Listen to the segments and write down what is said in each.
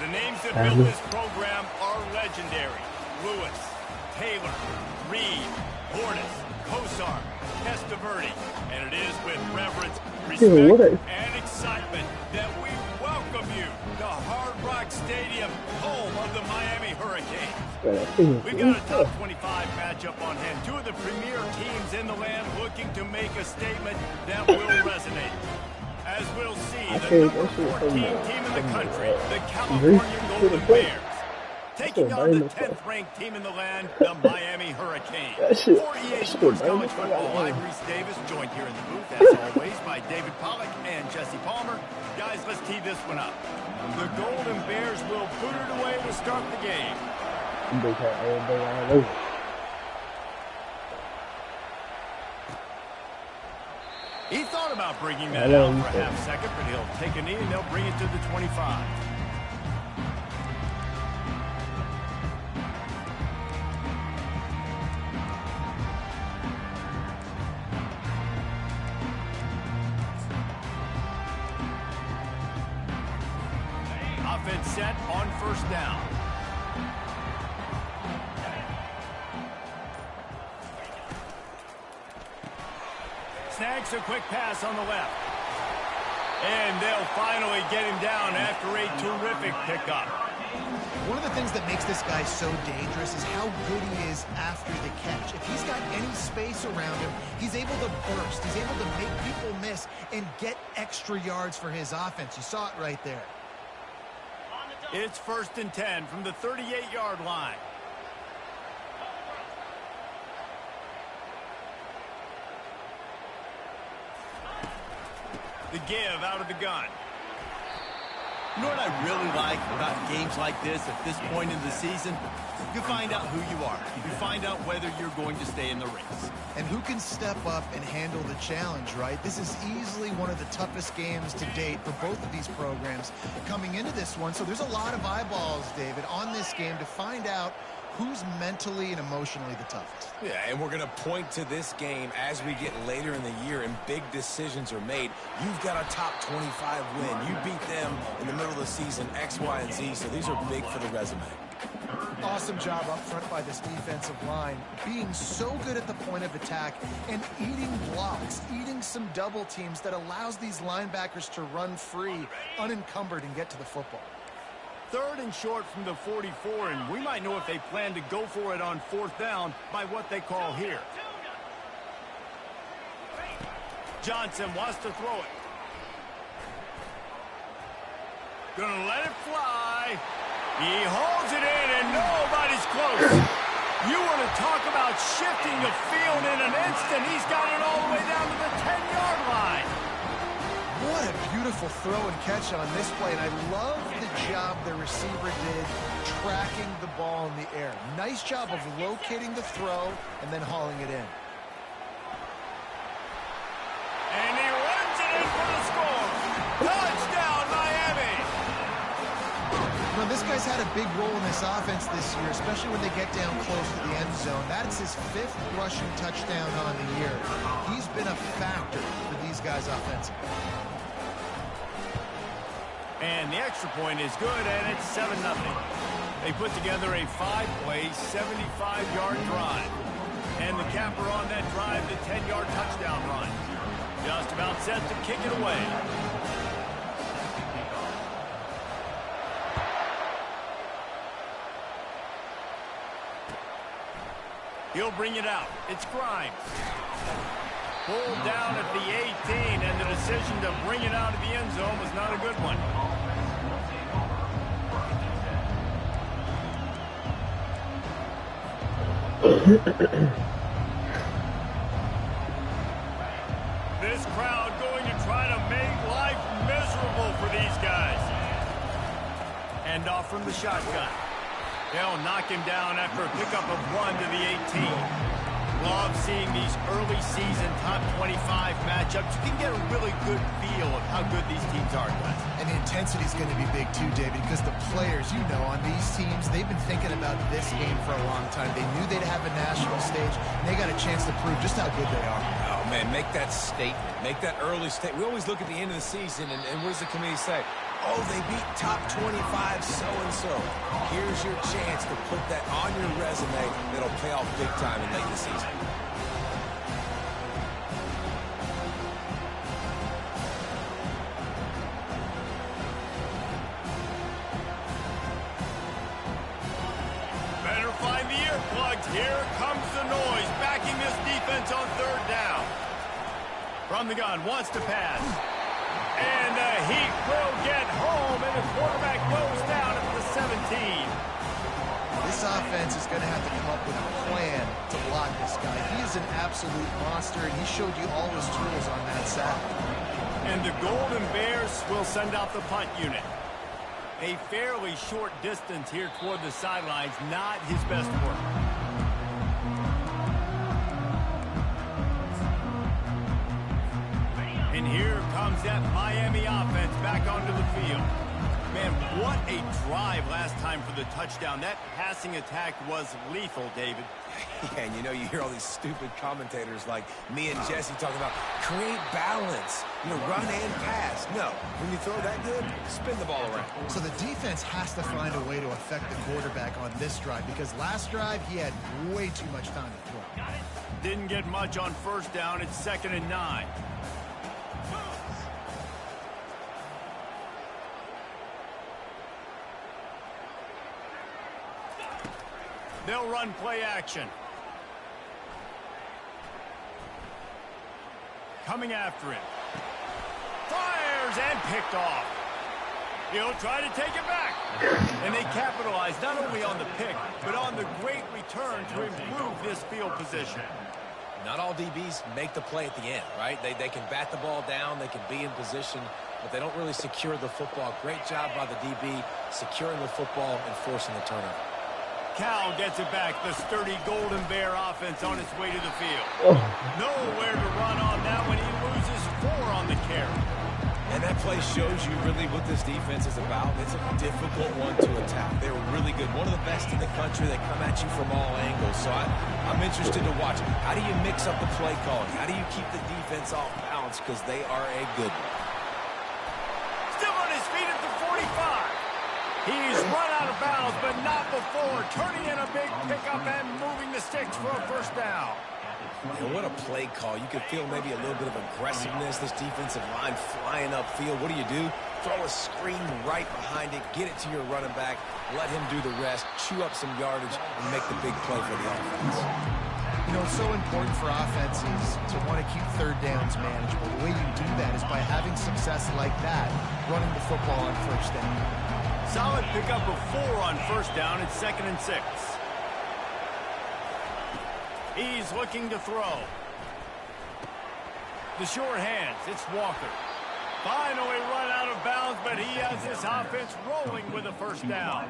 The names that built this program are legendary. Lewis, Taylor, Reed, Portis, Kosar, Testaverde. And it is with reverence, respect, and excitement that we welcome you to Hard Rock Stadium, home of the Miami Hurricanes. We've got a top 25 matchup on hand. Two of the premier teams in the land looking to make a statement that will resonate. As we'll see, the number 14 team in the country, the California Golden Bears, taking on the 10th-ranked team in the land, the Miami Hurricanes. 48 Sports College Football, I'm Reese Davis, joined here in the booth, as always, by David Pollack and Jesse Palmer. Guys, let's tee this one up. The Golden Bears will put it away to start the game. He thought about bringing that out for a half second, but he'll take a knee and they'll bring it to the 25. Offense set on first down. Snags a quick pass on the left. And they'll finally get him down after a terrific pickup. One of the things that makes this guy so dangerous is how good he is after the catch. If he's got any space around him, he's able to burst. He's able to make people miss and get extra yards for his offense. You saw it right there. It's 1st and 10 from the 38-yard line. The give out of the gun. You know what I really like about games like this at this point in the season? You find out who you are. You find out whether you're going to stay in the race. And who can step up and handle the challenge, right? This is easily one of the toughest games to date for both of these programs coming into this one. So there's a lot of eyeballs, David, on this game to find out who's mentally and emotionally the toughest. Yeah, and we're going to point to this game as we get later in the year and big decisions are made. You've got a top 25 win. You beat them in the middle of the season, X, Y, and Z, so these are big for the resume. Awesome job up front by this defensive line, being so good at the point of attack and eating blocks, eating some double teams that allows these linebackers to run free, unencumbered, and get to the football. 3rd and short from the 44, and we might know if they plan to go for it on 4th down by what they call here. Johnson wants to throw it. Gonna let it fly. He holds it in, and nobody's close. You want to talk about shifting the field in an instant. He's got it all the way down to the 10-yard line. What a beautiful throw and catch on this play, and I love the job the receiver did tracking the ball in the air. Nice job of locating the throw and then hauling it in. And he runs it in for the score. Touchdown, Miami. Now, this guy's had a big role in this offense this year, especially when they get down close to the end zone. That's his 5th rushing touchdown on the year. He's been a factor for these guys offensively. And the extra point is good, and it's 7-0. They put together a 5-play, 75-yard drive. And the capper on that drive, the 10-yard touchdown run. Just about set to kick it away. He'll bring it out. It's Grimes. Pulled down at the 18, and the decision to bring it out of the end zone was not a good one. This crowd going to try to make life miserable for these guys. Hand off from the shotgun. They'll knock him down after a pickup of 1 to the 18. Love seeing these early season top 25 matchups. You can get a really good feel of how good these teams are, guys. And the intensity is going to be big too, David, because the players, you know, on these teams, they've been thinking about this game for a long time. They knew they'd have a national stage, and they got a chance to prove just how good they are. Oh, man, make that statement. Make that early statement. We always look at the end of the season, and what does the committee say? Oh, they beat top 25 so-and-so. Here's your chance to put that on your resume that'll pay off big time in late in the season. Better find the earplugs. Here comes the noise, backing this defense on 3rd down. From the gun, wants to pass. And the Heat will get home, and the quarterback goes down at the 17. This offense is going to have to come up with a plan to block this guy. He is an absolute monster, and he showed you all his tools on that sack. And the Golden Bears will send out the punt unit. A fairly short distance here toward the sidelines, not his best work. And here comes that Miami offense back onto the field. Man, what a drive last time for the touchdown. That passing attack was lethal, David. Yeah, and you know, you hear all these stupid commentators like me and Jesse talking about create balance, you know, run and pass. No, when you throw that good, spin the ball around. So the defense has to find a way to affect the quarterback on this drive, because last drive he had way too much time to throw. Didn't get much on 1st down. It's 2nd and 9. They'll run play action. Coming after him. Fires and picked off. He'll try to take it back. And they capitalize not only on the pick, but on the great return to improve this field position. Not all DBs make the play at the end, right? They can bat the ball down, they can be in position, but they don't really secure the football. Great job by the DB securing the football and forcing the turnover. Cal gets it back. The sturdy Golden Bear offense on its way to the field. Nowhere to run on now when he loses 4 on the carry. And that play shows you really what this defense is about. It's a difficult one to attack. They're really good. One of the best in the country. They come at you from all angles. So I'm interested to watch. How do you mix up the play calling? How do you keep the defense off balance? Because they are a good one. Still on his feet at the 45. He's run out of bounds, but not before. Turning in a big pickup and moving the sticks for a 1st down. And what a play call. You could feel maybe a little bit of aggressiveness. This defensive line flying upfield. What do? Throw a screen right behind it. Get it to your running back. Let him do the rest. Chew up some yardage and make the big play for the offense. You know, it's so important for offenses to want to keep 3rd downs manageable. The way you do that is by having success like that, running the football on 1st down. Solid pickup of 4 on 1st down. It's 2nd and 6. He's looking to throw. The short hands. It's Walker. Finally run out of bounds, but he has this offense rolling with a 1st down.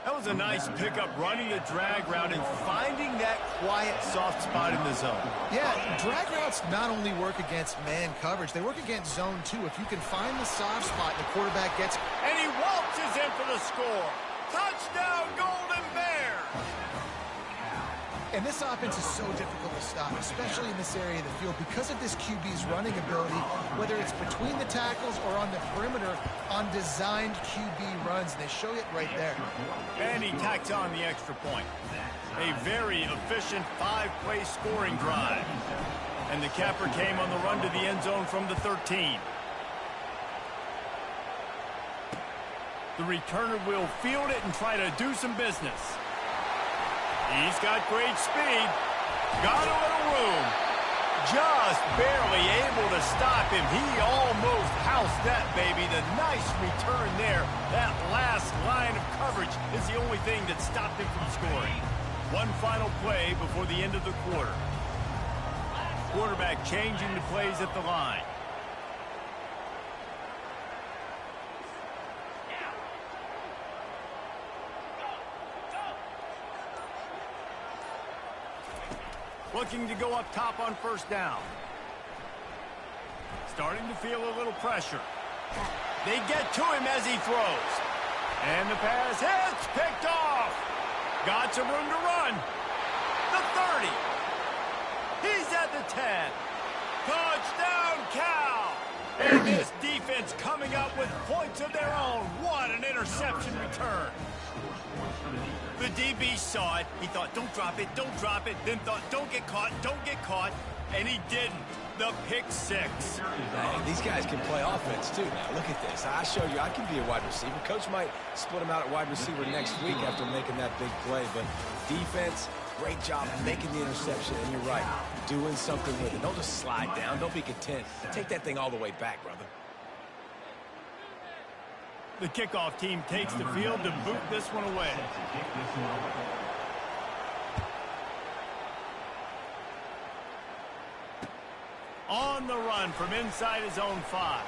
That was a nice pickup, running the drag route and finding that quiet, soft spot in the zone. Yeah, drag routes not only work against man coverage, they work against zone too. If you can find the soft spot, the quarterback gets... And he waltzes in for the score. Touchdown, Golden Bears! And this offense is so difficult to stop, especially in this area of the field, because of this QB's running ability, whether it's between the tackles or on the perimeter on designed QB runs. And they show it right there. And he tacks on the extra point. A very efficient 5-play scoring drive. And the capper came on the run to the end zone from the 13. The returner will field it and try to do some business. He's got great speed. Got a little room. Just barely able to stop him. He almost housed that baby. The nice return there. That last line of coverage is the only thing that stopped him from scoring. One final play before the end of the quarter. Quarterback changing the plays at the line. Looking to go up top on first down. Starting to feel a little pressure. They get to him as he throws. And the pass hits, picked off. Got some room to run. The 30. He's at the 10. Touchdown, Cal. And this defense coming up with points of their own. What an interception return. The DB saw it. He thought, don't drop it, don't drop it. Then thought, don't get caught, don't get caught. And he didn't. The pick six. Man, these guys can play offense, too. Now, look at this. I showed you I can be a wide receiver. Coach might split him out at wide receiver next week after making that big play. But defense, great job making the interception. And you're right, doing something with it. Don't just slide down. Don't be content. Take that thing all the way back, brother. The kickoff team takes the field to boot this one away. On the run from inside his own 5.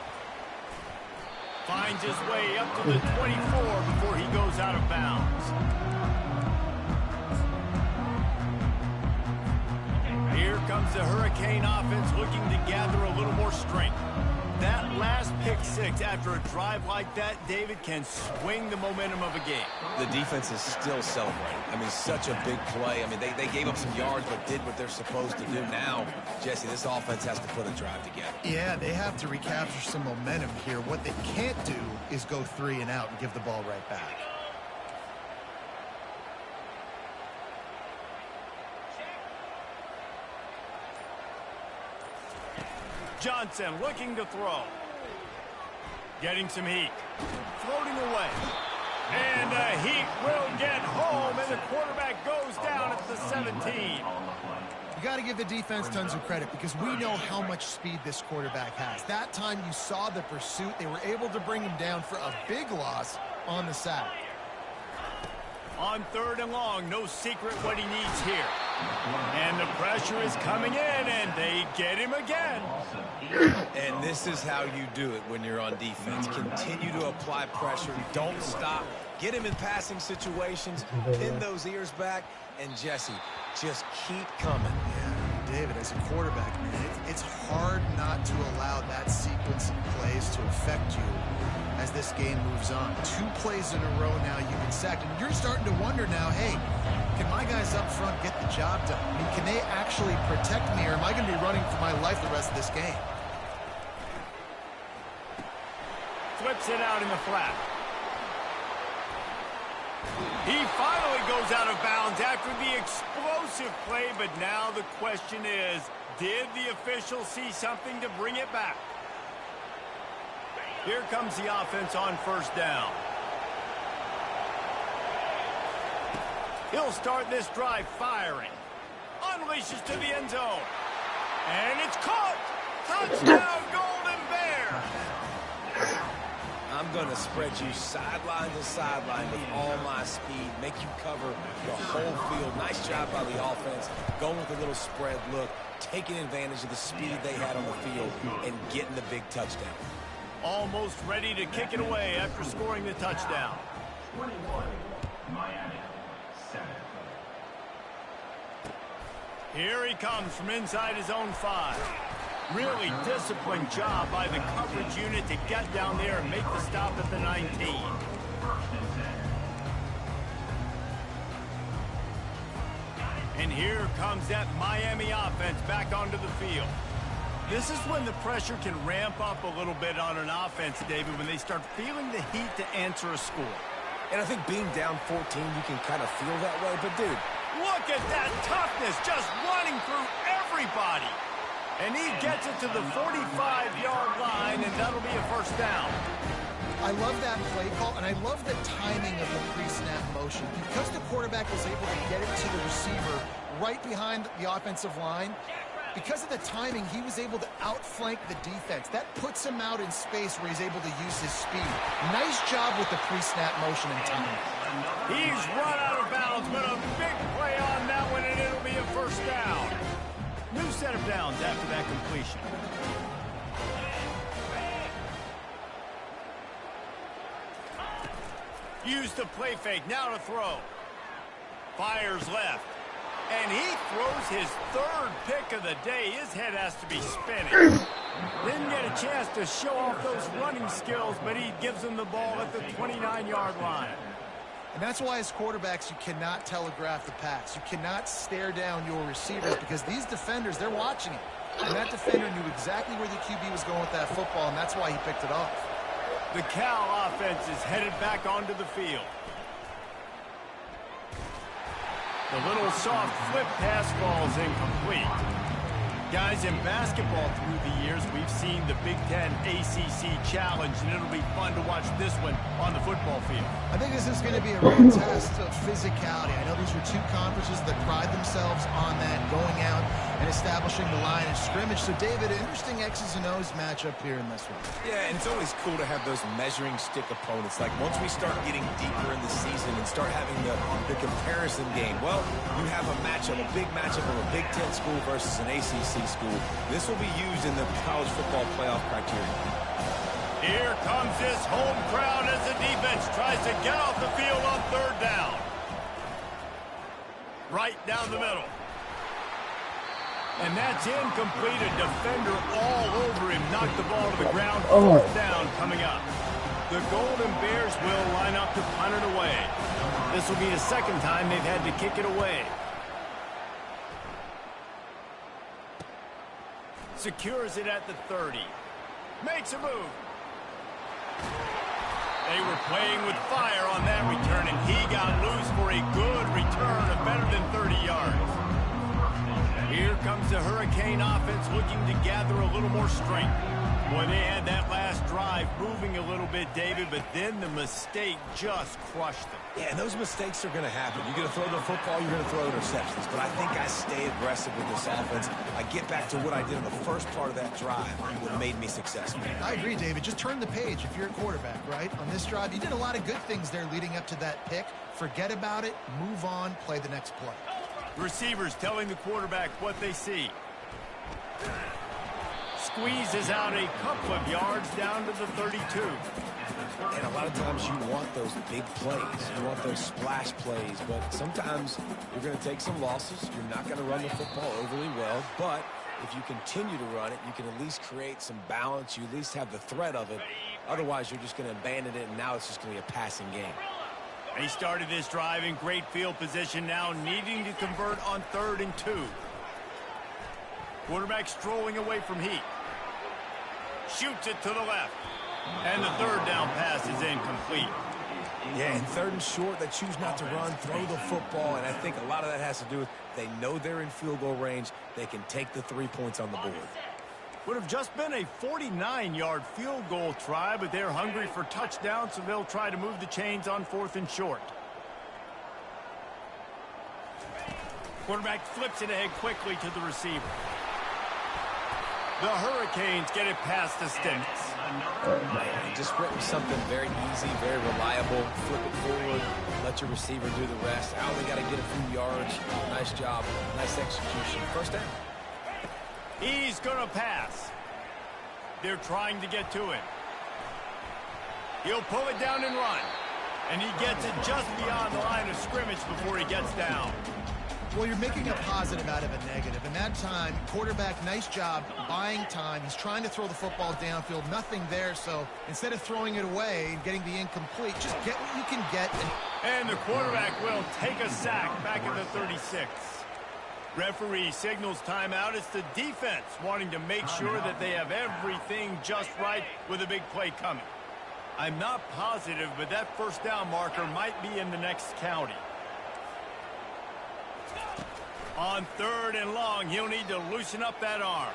Finds his way up to the 24 before he goes out of bounds. Here comes the Hurricane offense looking to gather a little more strength. That last pick six after a drive like that, David, can swing the momentum of a game. The defense is still celebrating. I mean, such a big play. I mean, they gave up some yards but did what they're supposed to do. Now, Jesse, this offense has to put a drive together. Yeah, they have to recapture some momentum here. What they can't do is go 3 and out and give the ball right back. Johnson looking to throw. Getting some heat. Floating away. And the heat will get home, and the quarterback goes down at the 17. You got to give the defense tons of credit because we know how much speed this quarterback has. That time you saw the pursuit. They were able to bring him down for a big loss on the sack. On 3rd and long, no secret what he needs here. And the pressure is coming in, and they get him again. And this is how you do it when you're on defense. Continue to apply pressure. Don't stop. Get him in passing situations. Pin those ears back. And, Jesse, just keep coming. Yeah, David, as a quarterback, man, it's hard not to allow that sequence of plays to affect you as this game moves on. 2 plays in a row now you've been sacked, and you're starting to wonder now, hey, can my guys up front get the job done? I mean, can they actually protect me, or am I going to be running for my life the rest of this game? Flips it out in the flat. He finally goes out of bounds after the explosive play, but now the question is, did the official see something to bring it back? Here comes the offense on first down. He'll start this drive firing. Unleashes to the end zone. And it's caught! Touchdown, Golden Bears! I'm going to spread you sideline to sideline with all my speed, make you cover the whole field. Nice job by the offense, going with a little spread look, taking advantage of the speed they had on the field, and getting the big touchdown. Almost ready to kick it away after scoring the touchdown. 21, Miami, 7. Here he comes from inside his own 5. Really disciplined job by the coverage unit to get down there and make the stop at the 19. And here comes that Miami offense back onto the field. This is when the pressure can ramp up a little bit on an offense, David, when they start feeling the heat to answer a score. And I think being down 14, you can kind of feel that way. But, dude, look at that toughness just running through everybody. And he gets it to the 45-yard line, and that'll be a first down. I love that play call, and I love the timing of the pre-snap motion. Because the quarterback was able to get it to the receiver right behind the offensive line, because of the timing, he was able to outflank the defense. That puts him out in space where he's able to use his speed. Nice job with the pre-snap motion and timing. He's run out of bounds, but a big play on that one, and it'll be a first down. New set of downs after that completion. Use the play fake, now to throw. Fires left. And he throws his third pick of the day. His head has to be spinning. Didn't get a chance to show off those running skills, but he gives him the ball at the 29-yard line. And that's why as quarterbacks, you cannot telegraph the pass. You cannot stare down your receivers because these defenders, they're watching it. And that defender knew exactly where the QB was going with that football, and that's why he picked it off. The Cal offense is headed back onto the field. The little soft flip pass falls incomplete. Guys, in basketball through the years, we've seen the Big Ten ACC Challenge, and it'll be fun to watch this one on the football field. I think this is going to be a real test of physicality. I know these were two conferences that pride themselves on that, going out and establishing the line of scrimmage. So, David, interesting X's and O's matchup here in this one. Yeah, and it's always cool to have those measuring stick opponents. Like, once we start getting deeper in the season and start having the comparison game, well, you have a matchup, a big matchup of a Big Ten school versus an ACC school. This will be used in the college football playoff criteria. Here comes this home crowd as the defense tries to get off the field on third down. Right down the middle. And that's incomplete. A defender all over him. Knocked the ball to the ground. Fourth down coming up. The Golden Bears will line up to punt it away. This will be the second time they've had to kick it away. Secures it at the 30. Makes a move. They were playing with fire on that return, and he got loose for a good return of better than 30 yards. Here comes the Hurricane offense looking to gather a little more strength. Boy, they had that last drive moving a little bit, David, but then the mistake just crushed them. Yeah, and those mistakes are going to happen. You're going to throw the football, you're going to throw interceptions. But I think I stay aggressive with this offense. I get back to what I did in the first part of that drive that made me successful. I agree, David. Just turn the page if you're a quarterback, right? On this drive, you did a lot of good things there leading up to that pick. Forget about it, move on, play the next play. Receivers telling the quarterback what they see. Squeezes out a couple of yards down to the 32. And a lot of times you want those big plays. You want those splash plays. But sometimes you're going to take some losses. You're not going to run the football overly well. But if you continue to run it, you can at least create some balance. You at least have the threat of it. Otherwise, you're just going to abandon it, and now it's just going to be a passing game. He started this drive in great field position, now needing to convert on 3rd and 2. Quarterback strolling away from heat. Shoots it to the left. And the third down pass is incomplete. Yeah, and 3rd and short, they choose not to run, throw the football, and I think a lot of that has to do with they know they're in field goal range. They can take the 3 points on the board. Would have just been a 49-yard field goal try, but they're hungry for touchdowns, so they'll try to move the chains on 4th and short. Quarterback flips it ahead quickly to the receiver. The Hurricanes get it past the sticks. Just written something very easy, very reliable. Flip it forward, let your receiver do the rest. I only got to get a few yards. Nice job, nice execution. First down. He's going to pass. They're trying to get to it. He'll pull it down and run. And he gets it just beyond the line of scrimmage before he gets down. Well, you're making a positive out of a negative. And that time, quarterback, nice job buying time. He's trying to throw the football downfield. Nothing there. So instead of throwing it away and getting the incomplete, just get what you can get. And the quarterback will take a sack back at the 36. Referee signals timeout. It's the defense wanting to make sure that they have everything just right with a big play coming. I'm not positive, but that first down marker might be in the next county. On 3rd and long, he'll need to loosen up that arm.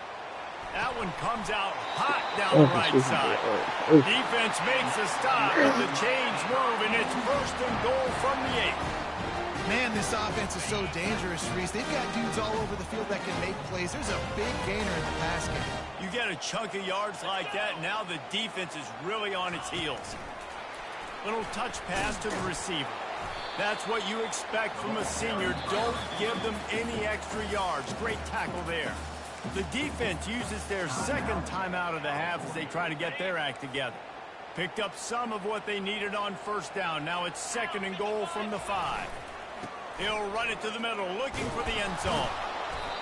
That one comes out hot down the right side. Defense makes a stop, but the chains move, and it's 1st and goal from the 8. Man, this offense is so dangerous, Reese. They've got dudes all over the field that can make plays. There's a big gainer in the pass game. You get a chunk of yards like that, now the defense is really on its heels. Little touch pass to the receiver. That's what you expect from a senior. Don't give them any extra yards. Great tackle there. The defense uses their 2nd timeout of the half as they try to get their act together. Picked up some of what they needed on 1st down. Now it's 2nd and goal from the 5. He'll run it to the middle, looking for the end zone.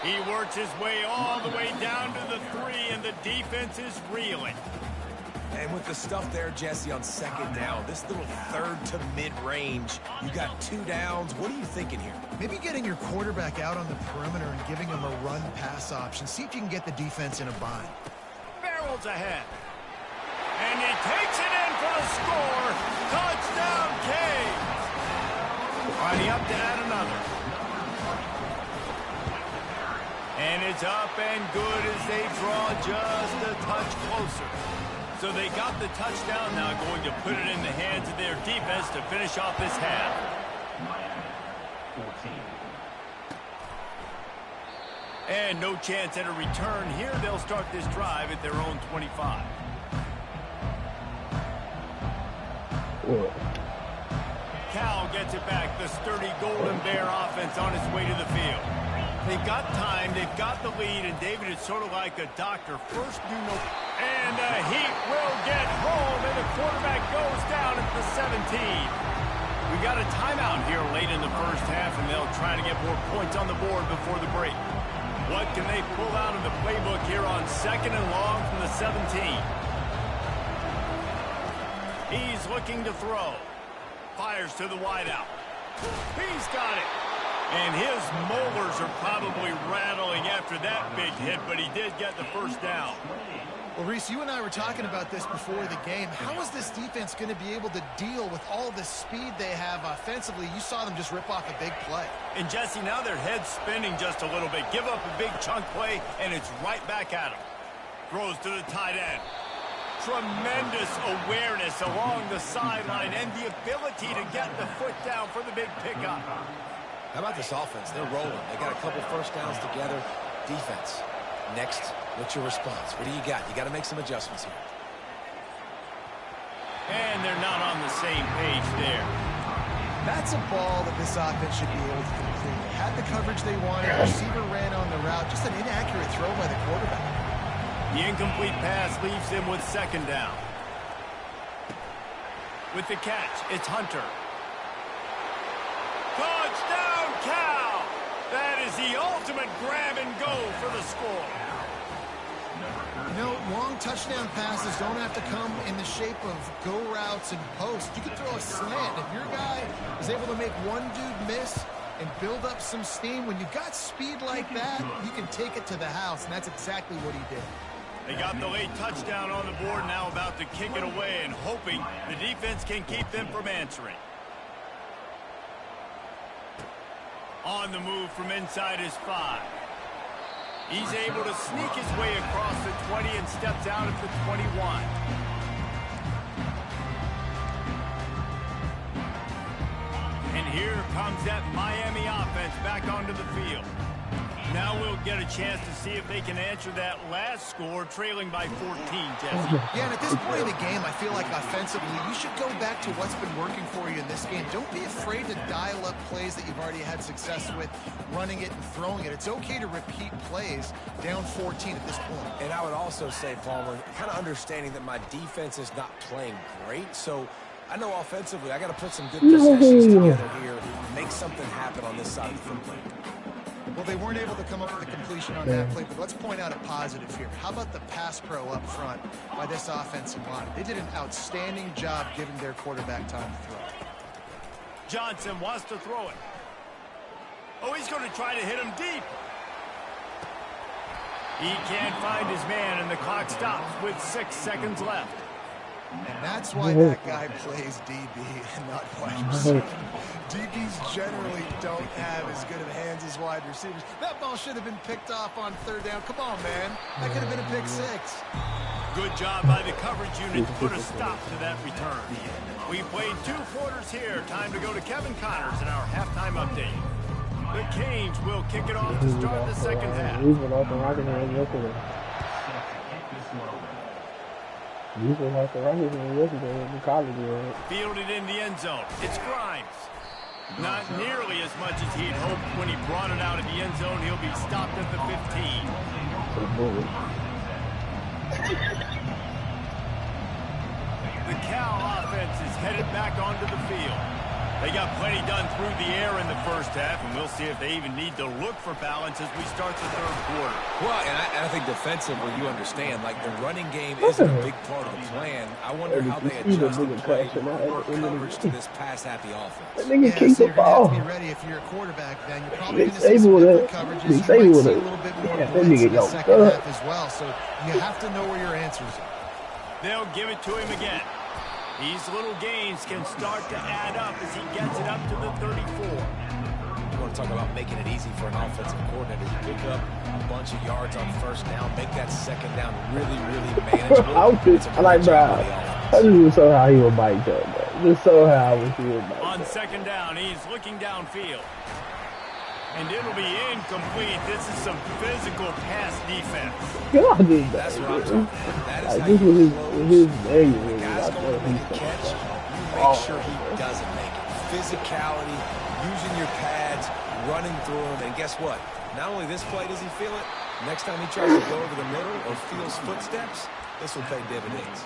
He works his way all the way down to the 3, and the defense is reeling. And with the stuff there, Jesse, on 2nd down, this little 3rd to mid-range, you got 2 downs. What are you thinking here? Maybe getting your quarterback out on the perimeter and giving him a run-pass option. See if you can get the defense in a bind. Barrels ahead. And he takes it in for the score. Touchdown, Cade. Riding up to add another. And it's up and good as they draw just a touch closer. So they got the touchdown, now going to put it in the hands of their defense to finish off this half. 14. And no chance at a return here. They'll start this drive at their own 25. Cal gets it back. The sturdy Golden Bear offense on its way to the field. They've got time. They've got the lead. And David, it's sort of like a doctor. First, do no... And the Heat will get home. And the quarterback goes down at the 17. We got a timeout here late in the first half, and they'll try to get more points on the board before the break. What can they pull out of the playbook here on 2nd and long from the 17? He's looking to throw. Fires to the wideout. He's got it. And his molars are probably rattling after that big hit, but he did get the first down. Well, Reese, you and I were talking about this before the game. How is this defense going to be able to deal with all the speed they have offensively? You saw them just rip off a big play. And, Jesse, now their head's spinning just a little bit. Give up a big chunk play, and it's right back at him. Throws to the tight end. Tremendous awareness along the sideline and the ability to get the foot down for the big pickup. How about this offense? They're rolling. They got a couple first downs together. Defense. Next, what's your response? What do you got? You got to make some adjustments here. And they're not on the same page there. That's a ball that this offense should be able to complete. They had the coverage they wanted. The receiver ran on the route. Just an inaccurate throw by the quarterback. The incomplete pass leaves him with 2nd down. With the catch, it's Hunter. Touchdown, Cal! That is the ultimate grab and go for the score. You know, long touchdown passes don't have to come in the shape of go routes and posts. You can throw a slant. If your guy is able to make one dude miss and build up some steam, when you've got speed like that, you can take it to the house, and that's exactly what he did. They got the late touchdown on the board, now about to kick it away and hoping the defense can keep them from answering. On the move from inside his 5. He's able to sneak his way across the 20 and steps out at the 21. And here comes that Miami offense back onto the field. Now we'll get a chance to see if they can answer that last score, trailing by 14, Jesse. Yeah, and at this point in the game, I feel like offensively, you should go back to what's been working for you in this game. Don't be afraid to dial up plays that you've already had success with, running it and throwing it. It's okay to repeat plays down 14 at this point. And I would also say, Palmer, kind of understanding that my defense is not playing great, so I know offensively I got to put some good possessions together here, make something happen on this side of the football. Well, they weren't able to come up with a completion on that play, but let's point out a positive here. How about the pass pro up front by this offensive line? They did an outstanding job giving their quarterback time to throw. Johnson wants to throw it. Oh, he's going to try to hit him deep. He can't find his man, and the clock stops with 6 seconds left. And that's why that guy plays DB and not wide receiver. DBs generally don't have as good of hands as wide receivers. That ball should have been picked off on 3rd down. Come on, man. That could have been a pick 6. Good job by the coverage unit to put a stop to that return. We played 2 quarters here. Time to go to Kevin Connors in our halftime update. The Canes will kick it off to start the second half. Fielded in the end zone. It's Grimes. Not nearly as much as he'd hoped when he brought it out of the end zone. He'll be stopped at the 15. The Cal offense is headed back onto the field. They got plenty done through the air in the first half, and we'll see if they even need to look for balance as we start the 3rd quarter. Well, and I think defensively, you understand, like the running game isn't a big part of the plan. I wonder how they adjust and play more coverage to this pass-happy offense. Yeah, so you're going to have to be ready if you're a quarterback, then. You're probably going to see some different coverages. You might see a little bit more blitz in the second half as well, so you have to know where your answers are. They'll give it to him again. These little gains can start to add up as he gets it up to the 34. You want to talk about making it easy for an offensive coordinator to pick up a bunch of yards on 1st down, make that 2nd down really, really manageable. I like Brown. I just saw how he would bite that, bro. Just so how he would bite. On 2nd down, he's looking downfield. And it'll be incomplete. This is some physical pass defense. God, dude, that's what I'm talking about. That is like, how this you was his the guy's going to make a catch. You make sure he doesn't make it. Physicality, using your pads, running through them. And guess what? Not only this play does he feel it, next time he tries to go over the middle or feels footsteps, this will pay dividends.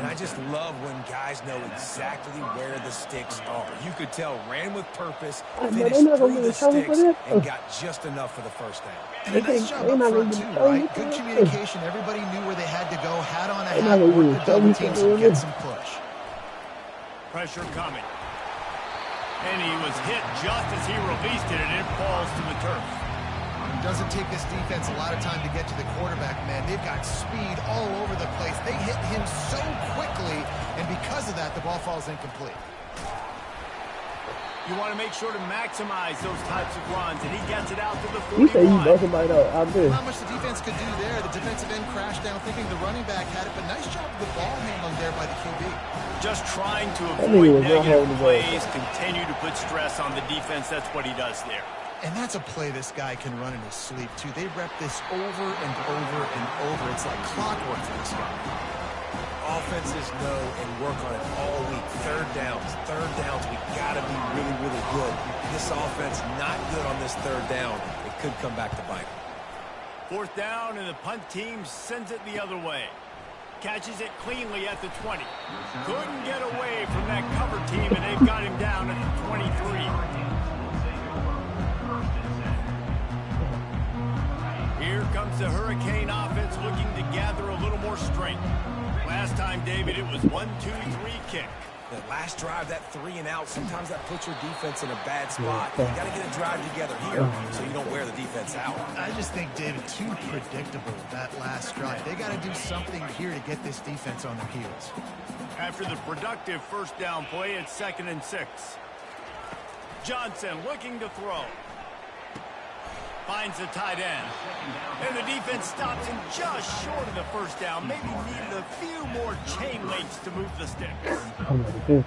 And I just love when guys know exactly where the sticks are. You could tell ran with purpose, finished through the sticks, and got just enough for the 1st down. And a nice job up front, too, right? Good communication. Everybody knew where they had to go, had on a hat, worked the double teams and get some push. Pressure coming. And he was hit just as he released it, and it falls to the turf. It doesn't take this defense a lot of time to get to the quarterback, man. They've got speed all over the place. They hit him so quickly, and because of that, the ball falls incomplete. You want to make sure to maximize those types of runs, and he gets it out to the 41. You say you bust somebody out there. Not much the defense could do there. The defensive end crashed down thinking the running back had it, but nice job of the ball handling there by the QB. Just trying to avoid negative plays, continue to put stress on the defense. That's what he does there. And that's a play this guy can run in his sleep, too. They rep this over and over and over. It's like clockwork for this guy. Offenses know and work on it all week. 3rd downs. We got to be really, really good. This offense not good on this 3rd down. It could come back to bite. 4th down, and the punt team sends it the other way. Catches it cleanly at the 20. Couldn't get away from that cover team, and they've got him down at the 23. Here comes the Hurricane offense looking to gather a little more strength. Last time, David, it was 1-2-3 kick. That last drive, that 3 and out, sometimes that puts your defense in a bad spot. You got to get a drive together here so you don't wear the defense out. I just think, David, too predictable, that last drive. They got to do something here to get this defense on their heels. After the productive 1st down play, it's 2nd and 6. Johnson looking to throw. Finds the tight end. And the defense stops him just short of the 1st down. Maybe needed a few more chain links to move the sticks.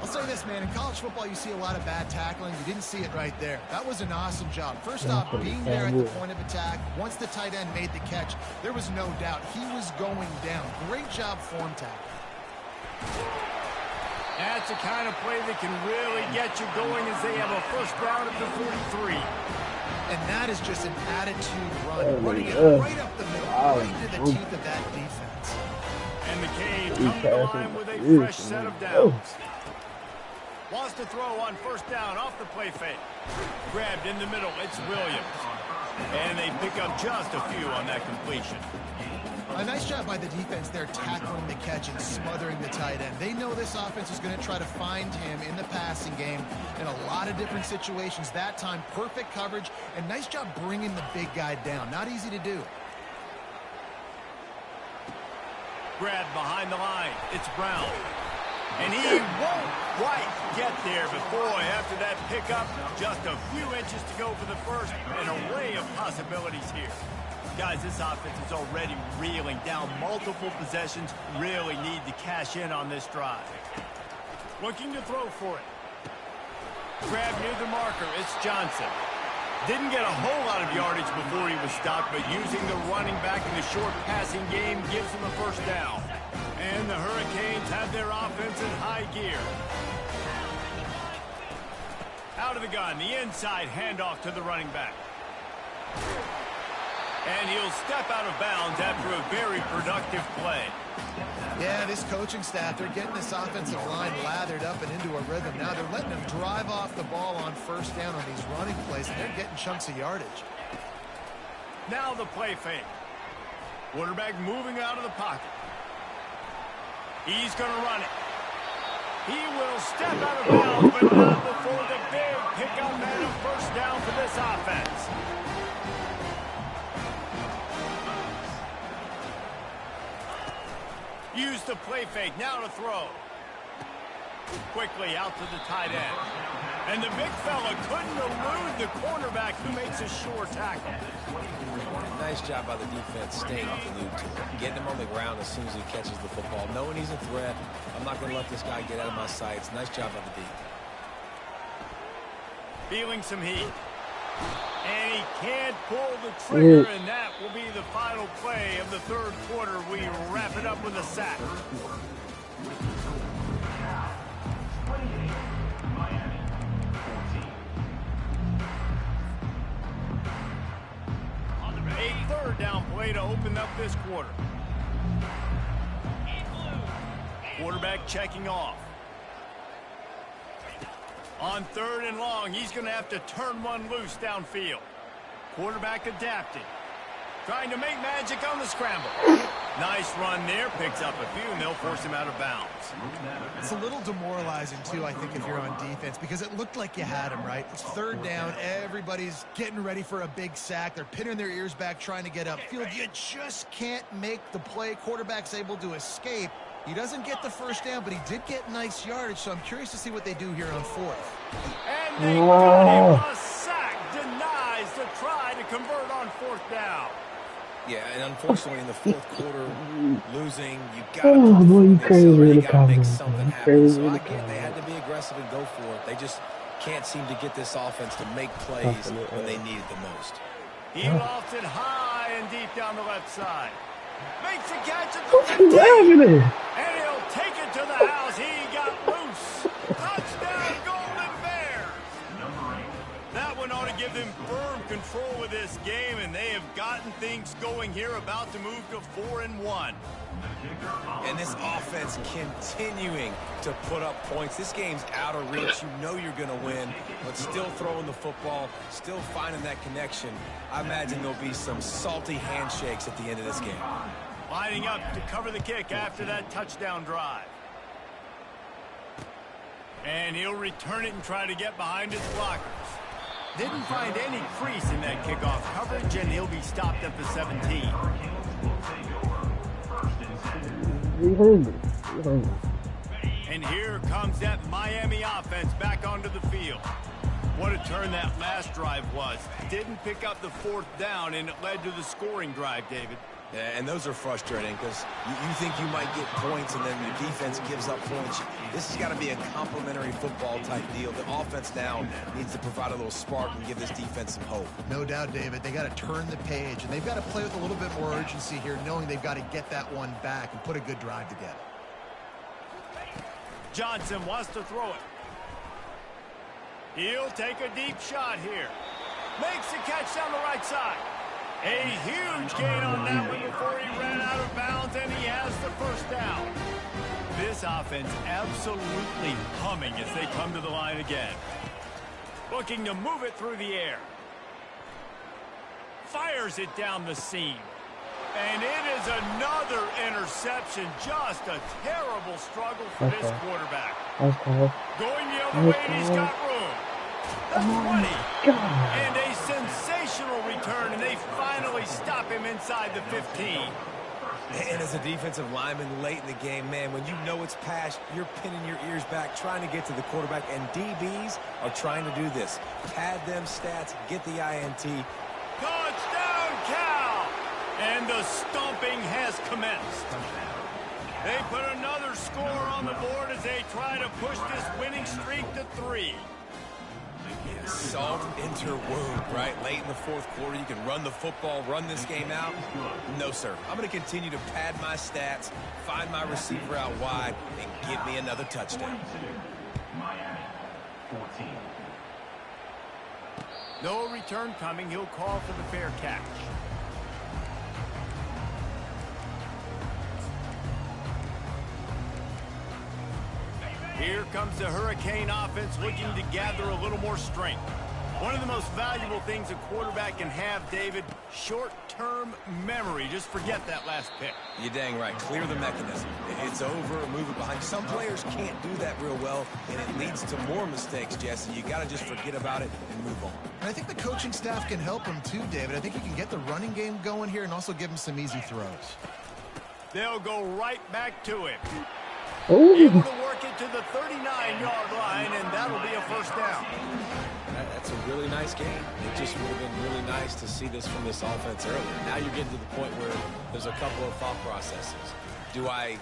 I'll say this, man. In college football, you see a lot of bad tackling. You didn't see it right there. That was an awesome job. First off, being there at the point of attack. Once the tight end made the catch, there was no doubt he was going down. Great job form tackle. That's the kind of play that can really get you going as they have a 1st down at the 43. And that is just an attitude run, running it right up the middle, right into the teeth of that defense. And the Canes come to the line with a fresh set of downs. Wants to throw on 1st down off the play fake. Grabbed in the middle, it's Williams. And they pick up just a few on that completion. A nice job by the defense there, tackling the catch and smothering the tight end. They know this offense is going to try to find him in the passing game in a lot of different situations. That time, perfect coverage, and nice job bringing the big guy down. Not easy to do. grabbed behind the line. It's Brown. And he won't quite get there, but boy, after that pickup, just a few inches to go for the first. An array of possibilities here. Guys, this offense is already reeling down multiple possessions. Really need to cash in on this drive. Looking to throw for it. Grab near the marker. It's Johnson. Didn't get a whole lot of yardage before he was stopped, but using the running back in the short passing game gives him a first down. And the Hurricanes have their offense in high gear. Out of the gun, the inside handoff to the running back. And he'll step out of bounds after a very productive play. Yeah, this coaching staff, they're getting this offensive line lathered up and into a rhythm. Now they're letting them drive off the ball on first down on these running plays, and they're getting chunks of yardage. Now the play fake. Quarterback moving out of the pocket. He's going to run it. He will step out of bounds, but not before the big pickup and a first down for this offense. Use the play fake, now to throw. Quickly out to the tight end. And the big fella couldn't elude the cornerback who makes a sure tackle. Nice job by the defense staying off the loop, getting him on the ground as soon as he catches the football. Knowing he's a threat, I'm not going to let this guy get out of my sights. Nice job by the D. Feeling some heat. And he can't pull the trigger, and that will be the final play of the third quarter. We wrap it up with a sack. A third down play to open up this quarter. Quarterback checking off. On third and long, he's going to have to turn one loose downfield. Quarterback adapting. Trying to make magic on the scramble. Nice run there. Picks up a few, and they'll force him out of bounds. It's a little demoralizing, too, I think, if you're on defense, because it looked like you had him, right? It's third down. Everybody's getting ready for a big sack. They're pinning their ears back, trying to get upfield. You just can't make the play. Quarterback's able to escape. He doesn't get the first down, but he did get nice yardage, so I'm curious to see what they do here on fourth. And they got him a sack. Denies the try to convert on fourth down. Yeah, and unfortunately in the fourth quarter, losing, you got to make something happen. So I get they had to be aggressive and go for it. They just can't seem to get this offense to make plays when they need it the most. He lofts it high and deep down the left side. Makes a catch at the 15. And he'll take it to the house. He got loose. Touchdown, Golden Bears. That one ought to give them firm control of this game, and they have gotten things going here, about to move to 4-1. And this offense continuing to put up points. This game's out of reach. You know you're going to win, but still throwing the football, still finding that connection. I imagine there'll be some salty handshakes at the end of this game. Lining up to cover the kick after that touchdown drive. And he'll return it and try to get behind his blockers. Didn't find any crease in that kickoff coverage, and he'll be stopped at the 17. And here comes that Miami offense back onto the field. What a turn that last drive was. Didn't pick up the fourth down, and it led to the scoring drive, David. Yeah, and those are frustrating because you think you might get points and then the defense gives up points. This has got to be a complementary football type deal. The offense now needs to provide a little spark and give this defense some hope. No doubt, David. They got to turn the page, and they've got to play with a little bit more urgency here, knowing they've got to get that one back and put a good drive together. Johnson wants to throw it. He'll take a deep shot here. Makes the catch down the right side. A huge gain on that one before he ran out of bounds, and he has the first down. This offense absolutely humming as they come to the line again. Looking to move it through the air. Fires it down the seam. And it is another interception. Just a terrible struggle for this quarterback. Going the other way, and he's got room. The 20. And a sensational return, and they finally stop him inside the 15. And as a defensive lineman late in the game, man, when you know it's pass, you're pinning your ears back, trying to get to the quarterback, and DBs are trying to do this. Pad them stats, get the INT. Touchdown, Cal! And the stomping has commenced. They put another score on the board as they try to push this winning streak to 3. Yeah, salt into wound, right? Late in the fourth quarter, you can run the football, run this game out. No, sir. I'm going to continue to pad my stats, find my receiver out wide, and get me another touchdown. Miami, 14. No return coming. He'll call for the fair catch. Here comes the Hurricane offense looking to gather a little more strength. One of the most valuable things a quarterback can have, David, short-term memory. Just forget that last pick. You're dang right. Clear the mechanism. It's over, move it behind. Some players can't do that real well, and it leads to more mistakes, Jesse. You got to just forget about it and move on. And I think the coaching staff can help him too, David. I think he can get the running game going here and also give him some easy throws. They'll go right back to him. Ooh. Able to work it to the 39-yard line, and that'll be a first down. That's a really nice game. It just would have been really nice to see this from this offense earlier. Now you're getting to the point where there's a couple of thought processes. Do I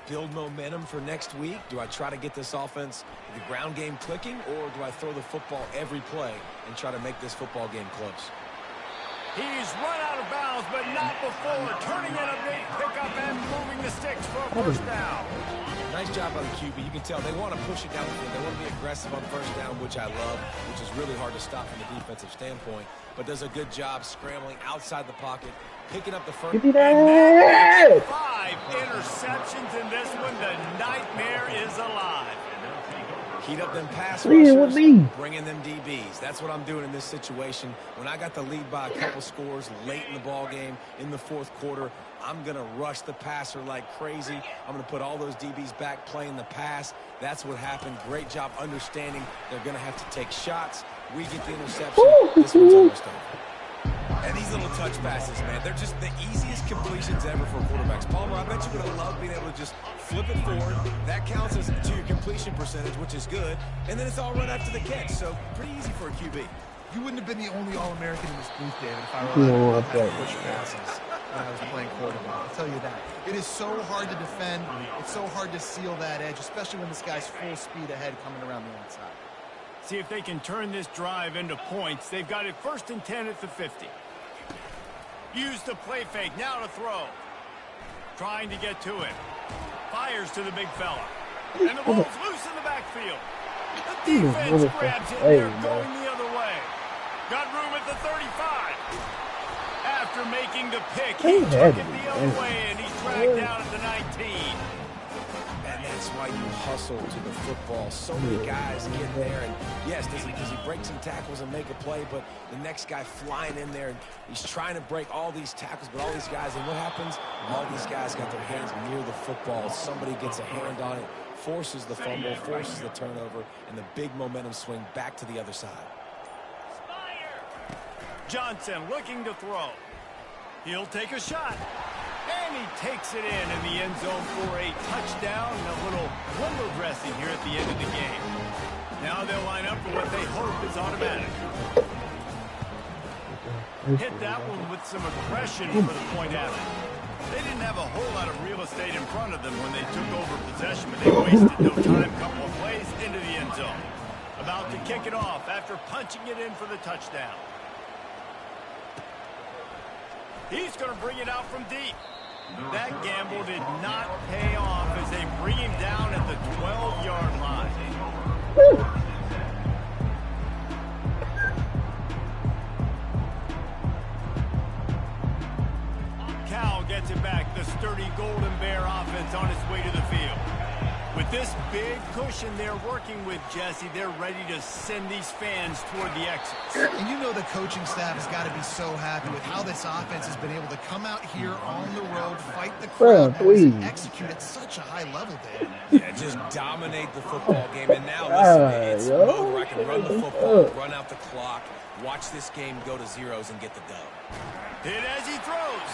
build momentum for next week? Do I try to get this offense, the ground game clicking, or do I throw the football every play and try to make this football game close? He's run out of bounds, but not before turning in a big pickup and moving the sticks for a first down. Nice job by the QB. You can tell they want to push it down the field. They want to be aggressive on first down, which I love, which is really hard to stop from a defensive standpoint, but does a good job scrambling outside the pocket, picking up the first. Give me that! 5 interceptions in this one. The nightmare is alive. Heat up them pass Lead with rushers, me. bring in them DBs. That's what I'm doing in this situation. When I got the lead by a couple scores late in the ball game in the fourth quarter, I'm going to rush the passer like crazy. I'm going to put all those DBs back playing the pass. That's what happened. Great job understanding they're going to have to take shots. We get the interception. This one's almost over. And these little touch passes, man, they're just the easiest completions ever for quarterbacks. Palmer, I bet you would have loved being able to just flip it forward. That counts as to your completion percentage, which is good. And then it's all run after the catch, so pretty easy for a QB. You wouldn't have been the only All-American in this booth, David, if I were allowed to push passes when I was playing quarterback. I'll tell you that. It is so hard to defend. It's so hard to seal that edge, especially when this guy's full speed ahead coming around the outside. See if they can turn this drive into points. They've got it 1st and 10 at the 50. Use the play fake. Now to throw. Trying to get to him. Fires to the big fella. And the ball's loose in the backfield. The defense grabs it. They're going the other way. Got room at the 35. After making the pick, he took it the other way, and he's dragged down at the 19. And that's why you hustle to the football. So many guys get there, and yes, does he break some tackles and make a play, but the next guy flying in there, and he's trying to break all these tackles, but all these guys, and what happens? All these guys got their hands near the football. Somebody gets a hand on it, forces the fumble, forces the turnover, and the big momentum swing back to the other side. Johnson looking to throw. He'll take a shot. And he takes it in the end zone for a touchdown. A little window dressing here at the end of the game. Now they'll line up for what they hope is automatic. Hit that one with some aggression for the point after. They didn't have a whole lot of real estate in front of them when they took over possession, but they wasted no time. Couple of plays into the end zone. About to kick it off after punching it in for the touchdown. He's going to bring it out from deep. That gamble did not pay off as they bring him down at the 12-yard line. Cal gets it back. The sturdy Golden Bear offense on its way to the field. With this big cushion they're working with, Jesse, they're ready to send these fans toward the exits. And you know the coaching staff has got to be so happy with how this offense has been able to come out here on the road, fight the crowd, and execute at such a high level, David. Yeah, just dominate the football game. And now, listen, it's a mode where I can run the football, run out the clock, watch this game go to zeros and get the dub. Hit as he throws.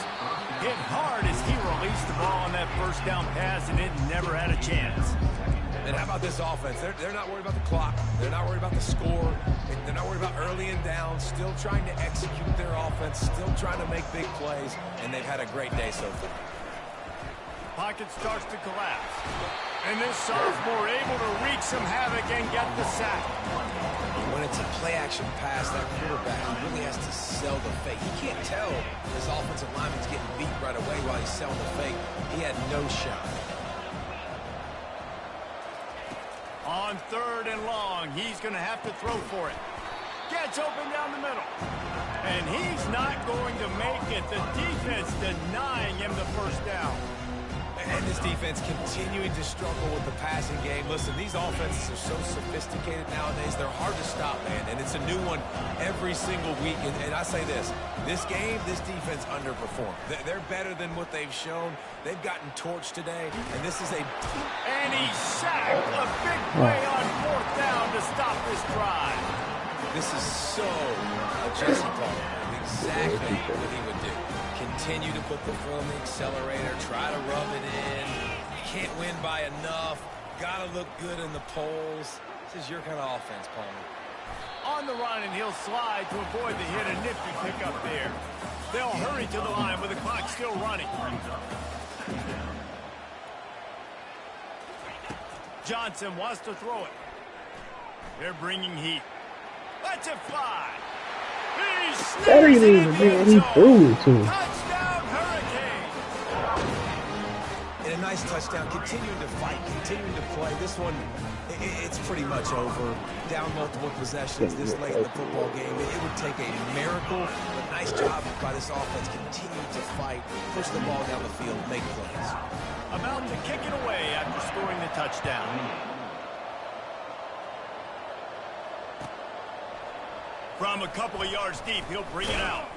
hit hard as he released the ball on that first down pass, and it never had a chance. And how about this offense? They're not worried about the clock. They're not worried about the score. They're not worried about early and down. Still trying to execute their offense. Still trying to make big plays. And they've had a great day so far. Pocket starts to collapse. And this sophomore able to wreak some havoc and get the sack. When it's a play-action pass, that quarterback really has to sell the fake. He can't tell his offensive lineman's getting beat right away while he's selling the fake. He had no shot. On 3rd and long, he's going to have to throw for it. Gets open down the middle. And he's not going to make it. The defense denying him the first down. And this defense continuing to struggle with the passing game. Listen, these offenses are so sophisticated nowadays. They're hard to stop, man. And it's a new one every single week. And I say this game, this defense underperformed. They're better than what they've shown. They've gotten torched today. And this is And he sacked a big play on 4th down to stop this drive. This is so a Jesse Palmer. Exactly what he would do. Continue to put the foot on the accelerator, try to rub it in. Can't win by enough. Got to look good in the polls. This is your kind of offense, Palmer. On the run, and he'll slide to avoid the hit. A nifty pickup there. They'll hurry to the line with the clock still running. Johnson wants to throw it. They're bringing heat. Let's it fly. That ain't even man, he threw it to him. Touchdown, Hurricane! And a nice touchdown, continuing to fight, continuing to play. This one, it's pretty much over. Down multiple possessions this late in the football game. It would take a miracle. A nice job by this offense, continuing to fight, push the ball down the field, make plays. About to kick it away after scoring the touchdown. From a couple of yards deep, he'll bring it out.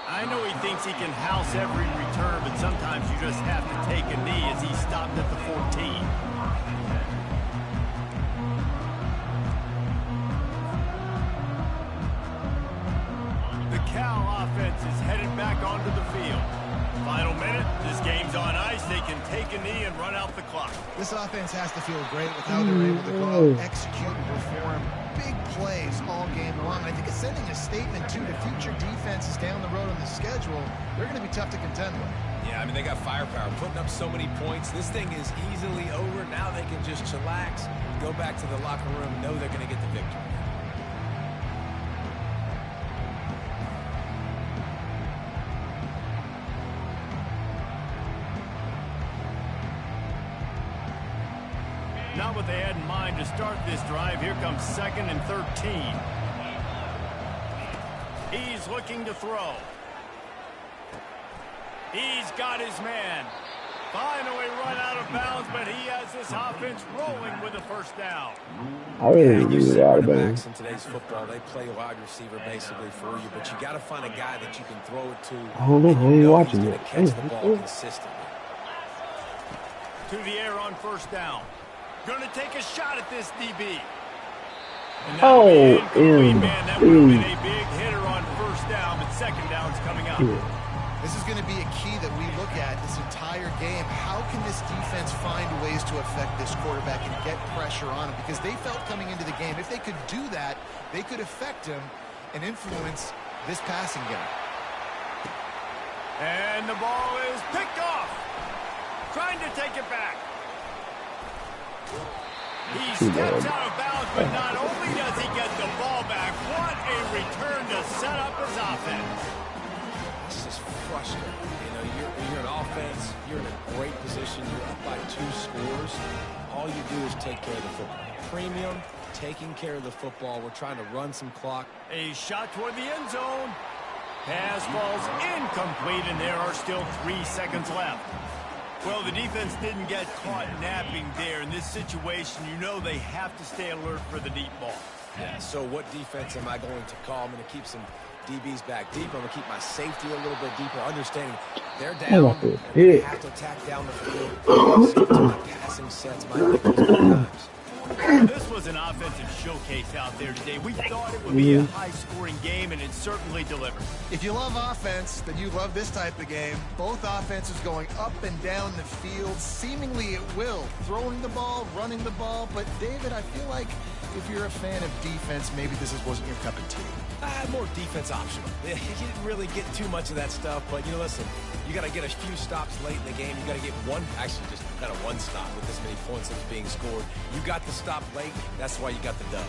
I know he thinks he can house every return, but sometimes you just have to take a knee as he stopped at the 14. The Cal offense is headed back onto the field. Final minute, this game's on ice. They can take a knee and run out the clock. This offense has to feel great with how they're able to go out, execute, and perform big plays all game long. I think it's sending a statement, too, to future defenses down the road on the schedule. They're going to be tough to contend with. Yeah, I mean, they got firepower, putting up so many points. This thing is easily over. Now they can just chillax, go back to the locker room, know they're going to get the victory. Not what they had in mind to start this drive. Here comes 2nd and 13. He's looking to throw. He's got his man. Finally run out of bounds, but he has this offense rolling with a first down. I really need a lot of backs in today's football. They play wide receiver basically for you, but you got to find a guy that you can throw it to. I don't know how you're watching it. Catch the ball consistently. To the air on first down. Going to take a shot at this DB. Oh, man, that would have been a big hitter on first down, but second down's coming up. This is going to be a key that we look at this entire game. How can this defense find ways to affect this quarterback and get pressure on him? Because they felt coming into the game, if they could do that, they could affect him and influence this passing game. And the ball is picked off. Trying to take it back. He steps out of bounds, but not only does he get the ball back, what a return to set up his offense. This is frustrating. You know, you're an offense, you're in a great position, you're up by 2 scores. All you do is take care of the football. Premium, taking care of the football. We're trying to run some clock. A shot toward the end zone. Pass falls incomplete, and there are still 3 seconds left. Well, the defense didn't get caught napping there. In this situation, you know they have to stay alert for the deep ball. Yeah, so what defense am I going to call? I'm going to keep some DBs back deep. I'm going to keep my safety a little bit deeper, understanding they're down. They have to attack down the field. Passing sets might make those times. This was an offensive showcase out there today. We thought it would be a high-scoring game, and it certainly delivered. If you love offense, then you love this type of game. Both offenses going up and down the field, seemingly at will, throwing the ball, running the ball. But, David, I feel like if you're a fan of defense, maybe this wasn't your cup of tea. More defense optional. You didn't really get too much of that stuff, but, listen, you got to get a few stops late in the game. You got to get just kind of one stop with this many points that was being scored. You got the stop late. That's why you got the dub.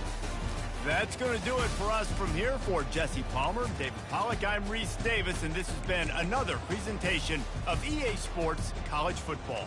That's going to do it for us from here. For Jesse Palmer, David Pollack, I'm Reese Davis, and this has been another presentation of EA Sports College Football.